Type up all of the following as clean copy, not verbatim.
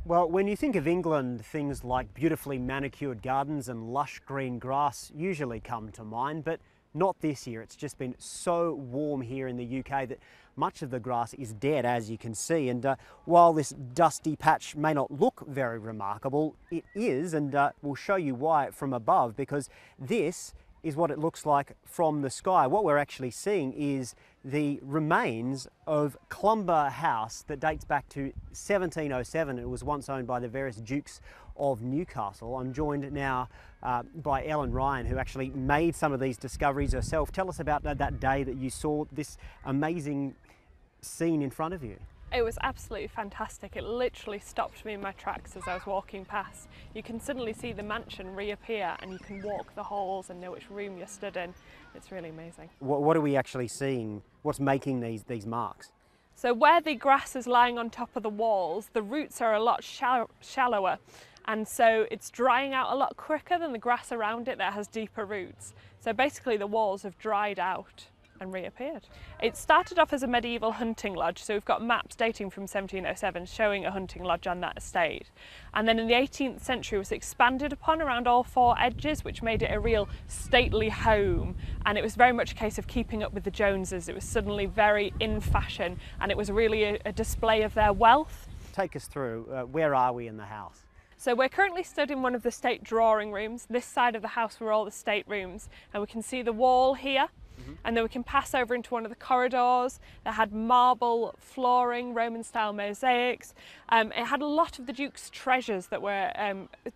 Well, when you think of England, things like beautifully manicured gardens and lush green grass usually come to mind, but not this year. It's just been so warm here in the UK that much of the grass is dead, as you can see. And while this dusty patch may not look very remarkable, it is, and we'll show you why from above, because this is what it looks like from the sky. What we're actually seeing is the remains of Clumber House that dates back to 1707. It was once owned by the various Dukes of Newcastle. I'm joined now by Ellen Ryan, who actually made some of these discoveries herself. Tell us about that day that you saw this amazing scene in front of you. It was absolutely fantastic. It literally stopped me in my tracks as I was walking past. You can suddenly see the mansion reappear and you can walk the halls and know which room you're stood in. It's really amazing. What are we actually seeing? What's making these marks? So where the grass is lying on top of the walls, the roots are a lot shallower, and so it's drying out a lot quicker than the grass around it that has deeper roots. So basically the walls have dried out and reappeared. It started off as a medieval hunting lodge, so we've got maps dating from 1707 showing a hunting lodge on that estate. And then in the 18th century it was expanded upon around all four edges, which made it a real stately home. And it was very much a case of keeping up with the Joneses. It was suddenly very in fashion, and it was really a display of their wealth. Take us through, where are we in the house? So we're currently stood in one of the state drawing rooms. This side of the house were all the state rooms, and we can see the wall here. And then we can pass over into one of the corridors that had marble flooring, Roman style mosaics. It had a lot of the Duke's treasures that were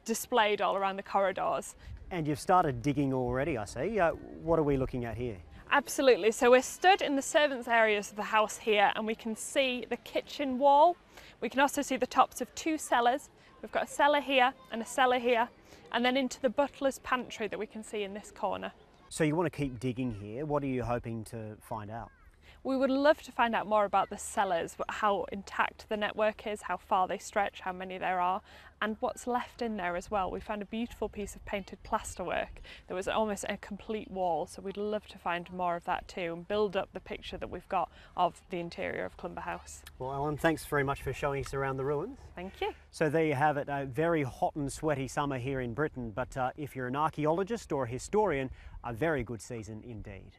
displayed all around the corridors. And you've started digging already, I see. What are we looking at here? Absolutely. So we're stood in the servants' areas of the house here, and we can see the kitchen wall. We can also see the tops of two cellars. We've got a cellar here and a cellar here, and then into the butler's pantry that we can see in this corner. So you want to keep digging here. What are you hoping to find out? We would love to find out more about the cellars, how intact the network is, how far they stretch, how many there are, and what's left in there as well. We found a beautiful piece of painted plasterwork that was almost a complete wall, so we'd love to find more of that too and build up the picture that we've got of the interior of Clumber House. Well, Ellen, thanks very much for showing us around the ruins. Thank you. So there you have it, a very hot and sweaty summer here in Britain, but if you're an archaeologist or a historian, a very good season indeed.